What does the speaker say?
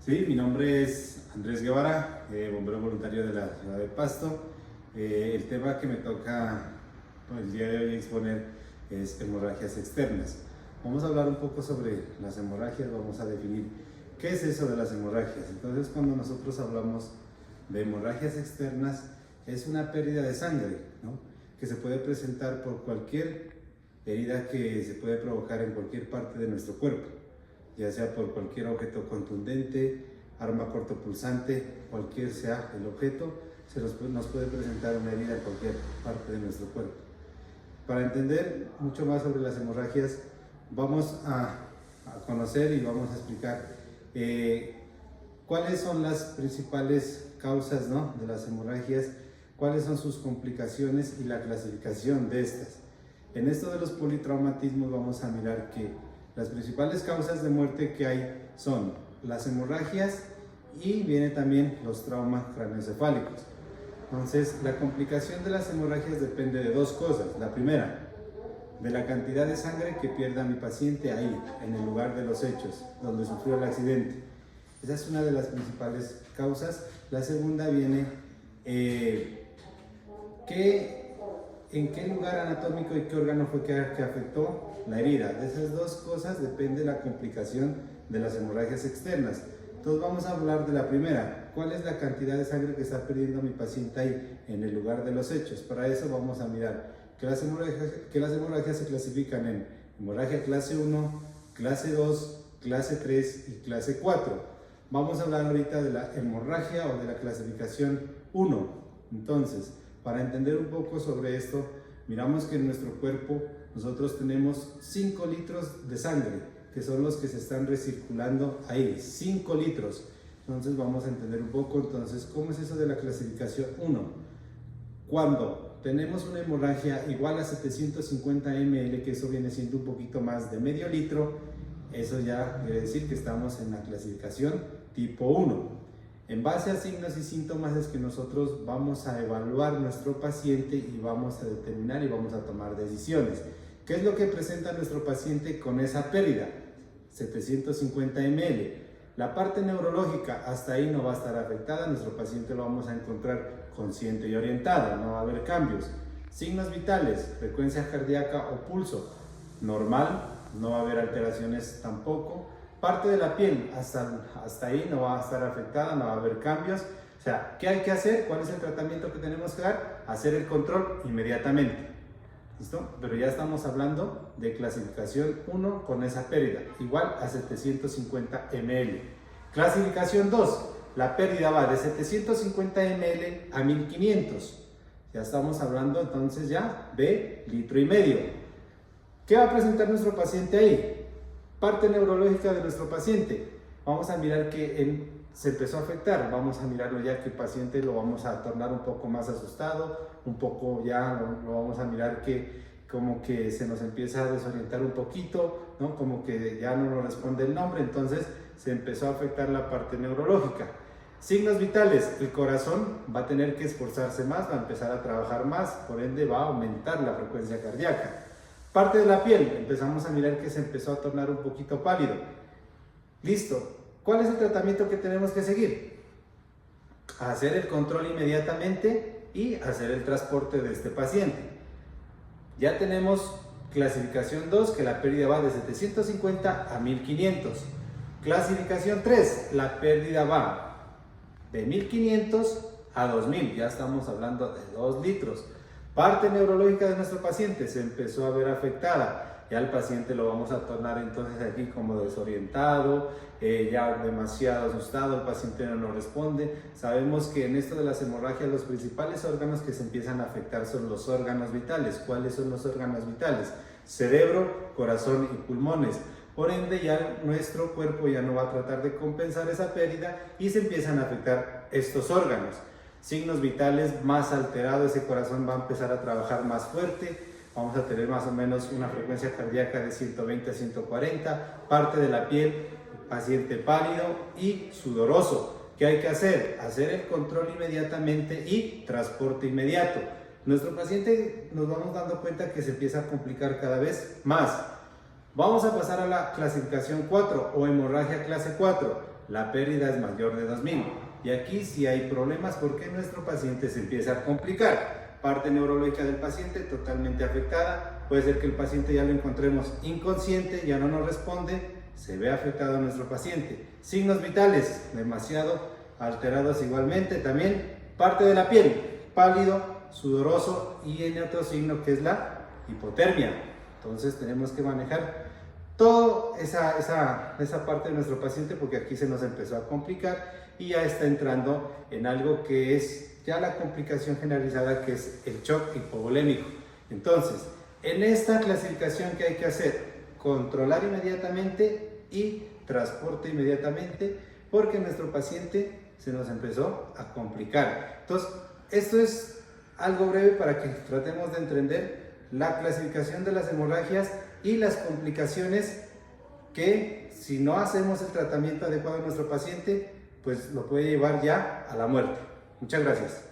Sí, mi nombre es Andrés Guevara, bombero voluntario de la ciudad de Pasto. El tema que me toca el día de hoy exponer es hemorragias externas. Vamos a hablar un poco sobre las hemorragias, vamos a definir qué es eso de las hemorragias. Entonces, cuando nosotros hablamos de hemorragias externas, es una pérdida de sangre, ¿no?, que se puede presentar por cualquier herida que se puede provocar en cualquier parte de nuestro cuerpo, ya sea por cualquier objeto contundente, arma cortopulsante, cualquier sea el objeto, nos puede presentar una herida en cualquier parte de nuestro cuerpo. Para entender mucho más sobre las hemorragias, vamos a conocer y vamos a explicar cuáles son las principales causas, ¿no?, de las hemorragias, cuáles son sus complicaciones y la clasificación de estas. En esto de los politraumatismos vamos a mirar que las principales causas de muerte que hay son las hemorragias y viene también los traumas craneoencefálicos. Entonces, la complicación de las hemorragias depende de dos cosas. La primera, de la cantidad de sangre que pierda mi paciente ahí, en el lugar de los hechos, donde sufrió el accidente. Esa es una de las principales causas. La segunda viene, en qué lugar anatómico y qué órgano fue que afectó la herida. De esas dos cosas depende la complicación de las hemorragias externas. Entonces vamos a hablar de la primera. ¿Cuál es la cantidad de sangre que está perdiendo mi paciente ahí, en el lugar de los hechos? Para eso vamos a mirar que las hemorragias se clasifican en hemorragia clase 1, clase 2, clase 3 y clase 4. Vamos a hablar ahorita de la hemorragia o de la clasificación 1. Entonces, para entender un poco sobre esto, miramos que en nuestro cuerpo nosotros tenemos 5 litros de sangre, que son los que se están recirculando ahí, 5 litros. Entonces vamos a entender un poco, entonces, ¿cómo es eso de la clasificación 1? Cuando tenemos una hemorragia igual a 750 ml, que eso viene siendo un poquito más de medio litro, eso ya quiere decir que estamos en la clasificación tipo 1. En base a signos y síntomas es que nosotros vamos a evaluar nuestro paciente y vamos a determinar y vamos a tomar decisiones. ¿Qué es lo que presenta nuestro paciente con esa pérdida? 750 ml. La parte neurológica hasta ahí no va a estar afectada, nuestro paciente lo vamos a encontrar consciente y orientado, no va a haber cambios. Signos vitales, frecuencia cardíaca o pulso, normal, no va a haber alteraciones tampoco. Parte de la piel, hasta ahí no va a estar afectada, no va a haber cambios. O sea, ¿qué hay que hacer? ¿Cuál es el tratamiento que tenemos que dar? Hacer el control inmediatamente. ¿Listo? Pero ya estamos hablando de clasificación 1 con esa pérdida, igual a 750 ml. Clasificación 2, la pérdida va de 750 ml a 1500. Ya estamos hablando entonces ya de litro y medio. ¿Qué va a presentar nuestro paciente ahí? Parte neurológica de nuestro paciente. Vamos a mirar que se empezó a afectar, vamos a mirarlo ya que el paciente lo vamos a tornar un poco más asustado, un poco ya lo vamos a mirar que como que se nos empieza a desorientar un poquito, ¿no?, como que ya no nos responde el nombre, entonces se empezó a afectar la parte neurológica. Signos vitales, el corazón va a tener que esforzarse más, va a empezar a trabajar más, por ende va a aumentar la frecuencia cardíaca. Parte de la piel, empezamos a mirar que se empezó a tornar un poquito pálido. Listo. ¿Cuál es el tratamiento que tenemos que seguir? Hacer el control inmediatamente y hacer el transporte de este paciente. Ya tenemos clasificación 2, que la pérdida va de 750 a 1500. Clasificación 3, la pérdida va de 1500 a 2000. Ya estamos hablando de 2 litros. Parte neurológica de nuestro paciente se empezó a ver afectada. Ya el paciente lo vamos a tornar entonces aquí como desorientado, ya demasiado asustado, el paciente no nos responde. Sabemos que en esto de las hemorragias los principales órganos que se empiezan a afectar son los órganos vitales. ¿Cuáles son los órganos vitales? Cerebro, corazón y pulmones. Por ende ya nuestro cuerpo ya no va a tratar de compensar esa pérdida y se empiezan a afectar estos órganos. Signos vitales más alterados, ese corazón va a empezar a trabajar más fuerte, vamos a tener más o menos una frecuencia cardíaca de 120 a 140, parte de la piel, paciente pálido y sudoroso. ¿Qué hay que hacer? Hacer el control inmediatamente y transporte inmediato. Nuestro paciente nos vamos dando cuenta que se empieza a complicar cada vez más. Vamos a pasar a la clasificación 4 o hemorragia clase 4. la pérdida es mayor de 2.000. Y aquí sí hay problemas porque nuestro paciente se empieza a complicar. Parte neurológica del paciente totalmente afectada. Puede ser que el paciente ya lo encontremos inconsciente, ya no nos responde, se ve afectado a nuestro paciente. Signos vitales, demasiado alterados igualmente. También parte de la piel, pálido, sudoroso y en otro signo que es la hipotermia. Entonces tenemos que manejar toda esa parte de nuestro paciente porque aquí se nos empezó a complicar y ya está entrando en algo que es ya la complicación generalizada, que es el shock hipovolémico. Entonces, en esta clasificación que hay que hacer, controlar inmediatamente y transporte inmediatamente porque nuestro paciente se nos empezó a complicar. Entonces, esto es algo breve para que tratemos de entender la clasificación de las hemorragias y las complicaciones que si no hacemos el tratamiento adecuado a nuestro paciente, pues lo puede llevar ya a la muerte. Muchas gracias.